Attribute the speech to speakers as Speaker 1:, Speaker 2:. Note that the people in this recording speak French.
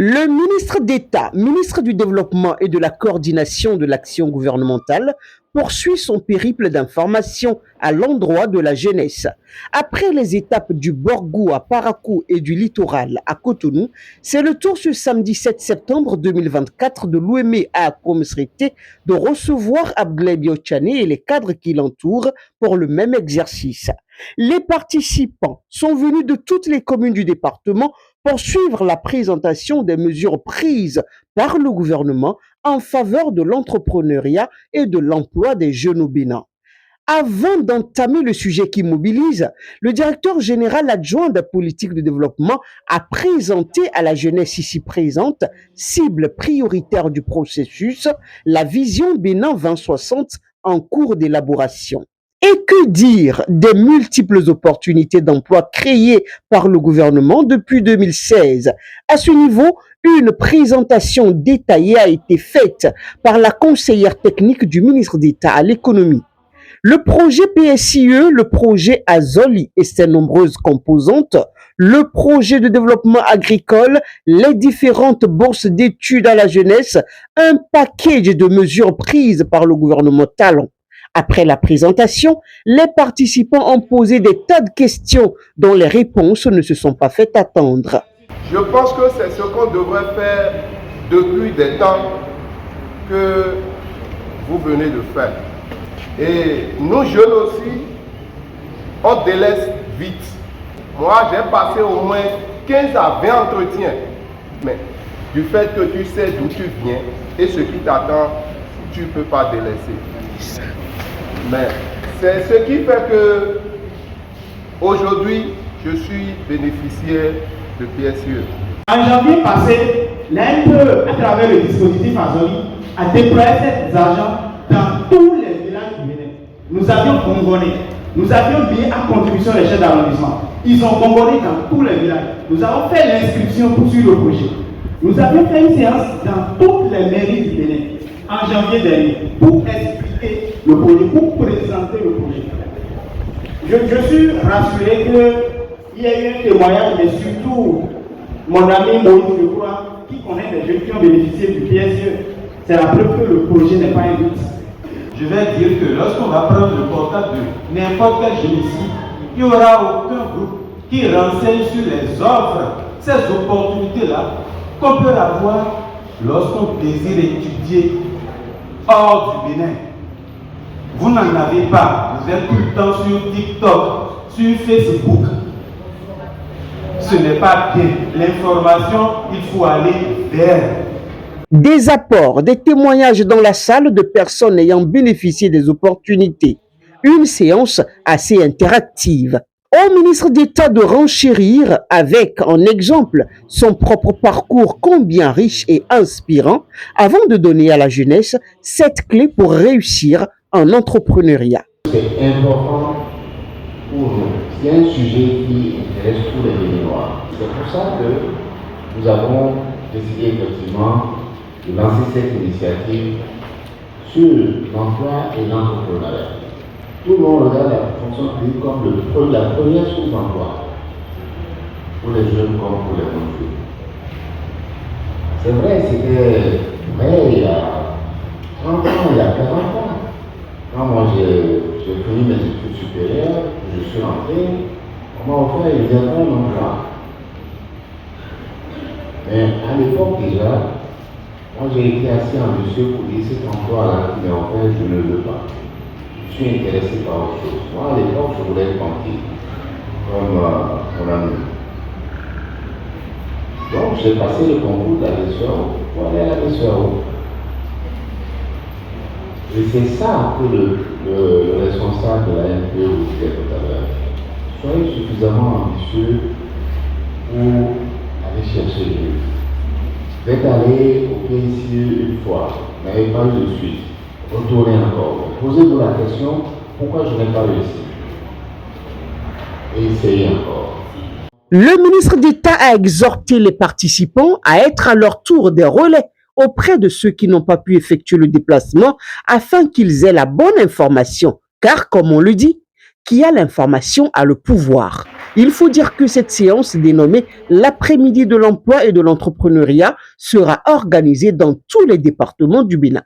Speaker 1: Le ministre d'État, ministre du Développement et de la Coordination de l'action gouvernementale, poursuit son périple d'information à l'endroit de la jeunesse. Après les étapes du Borgou à Parakou et du littoral à Cotonou, c'est le tour ce samedi 7 septembre 2024 de l'OME à Akomsrité de recevoir Abdoulaye Biotchane et les cadres qui l'entourent pour le même exercice. Les participants sont venus de toutes les communes du département pour suivre la présentation des mesures prises par le gouvernement en faveur de l'entrepreneuriat et de l'emploi des jeunes au Bénin. Avant d'entamer le sujet qui mobilise, le directeur général adjoint de la politique de développement a présenté à la jeunesse ici présente, cible prioritaire du processus, la vision Bénin 2060 en cours d'élaboration. Et que dire des multiples opportunités d'emploi créées par le gouvernement depuis 2016? À ce niveau, une présentation détaillée a été faite par la conseillère technique du ministre d'État à l'économie. Le projet PSIE, le projet Azoli et ses nombreuses composantes, le projet de développement agricole, les différentes bourses d'études à la jeunesse, un package de mesures prises par le gouvernement Talon. Après la présentation, les participants ont posé des tas de questions dont les réponses ne se sont pas fait attendre.
Speaker 2: Je pense que c'est ce qu'on devrait faire depuis des temps que vous venez de faire. Et nous jeunes aussi, on délaisse vite. Moi, j'ai passé au moins 15 à 20 entretiens. Mais du fait que tu sais d'où tu viens et ce qui t'attend, tu ne peux pas délaisser. Mais c'est ce qui fait que aujourd'hui, je suis bénéficiaire de PSE.
Speaker 3: En janvier passé, l'ANPE, à travers le dispositif Azoli, a déployé cet argent dans tous les villages du Bénin. Nous avions bonbonné, nous avions mis en contribution les chefs d'arrondissement. Ils ont bonbonné dans tous les villages. Nous avons fait l'inscription pour suivre le projet. Nous avions fait une séance dans toutes les mairies du Bénin en janvier dernier pour expliquer le projet, pour présenter le projet. Je suis rassuré qu'il y a eu un témoignage, mais surtout mon ami Moïse, je crois, qui connaît des jeunes qui ont bénéficié du PSE. C'est la preuve que le projet n'est pas un doute.
Speaker 4: Je vais dire que lorsqu'on va prendre le contact de n'importe quel jeune ici, il n'y aura aucun groupe qui renseigne sur les offres, ces opportunités-là qu'on peut avoir lorsqu'on désire étudier hors du Bénin. Vous n'en avez pas. Vous êtes tout le temps sur TikTok, sur Facebook. Ce n'est pas bien. L'information, il faut aller vers.
Speaker 1: Des apports, des témoignages dans la salle de personnes ayant bénéficié des opportunités. Une séance assez interactive. Au ministre d'État de renchérir avec en exemple son propre parcours combien riche et inspirant avant de donner à la jeunesse cette clé pour réussir en entrepreneuriat.
Speaker 5: C'est important pour nous. C'est un sujet qui intéresse tous les Béninois. C'est pour ça que nous avons décidé effectivement de lancer cette initiative sur l'emploi et l'entrepreneuriat. Tout le monde regarde la fonction publique comme la première source d'emploi pour les jeunes comme pour les jeunes. C'est vrai, c'était vrai il y a 30 ans, il y a 40 ans. Quand moi j'ai fini mes études supérieures, je suis rentré, on m'a offert évidemment un emploi. Mais à l'époque déjà, moi j'ai été assez ambitieux pour dire cet emploi-là qui m'est offert, je ne le veux pas. Je suis intéressé par autre chose. Moi à l'époque, je voulais être banquier, comme mon ami. Donc j'ai passé le concours de la BCEAO pour aller à la BCEAO. Et c'est ça que le responsable de la NPE vous disait tout à l'heure. Soyez suffisamment ambitieux pour aller chercher Dieu. Vous êtes allé au PSIE une fois, vous n'avez pas eu de suite. Retournez encore. Posez-vous la question, pourquoi je n'ai pas réussi? Et essayez encore.
Speaker 1: Le ministre d'État a exhorté les participants à être à leur tour des relais auprès de ceux qui n'ont pas pu effectuer le déplacement afin qu'ils aient la bonne information. Car, comme on le dit, qui a l'information a le pouvoir. Il faut dire que cette séance dénommée l'après-midi de l'emploi et de l'entrepreneuriat sera organisée dans tous les départements du Bénin.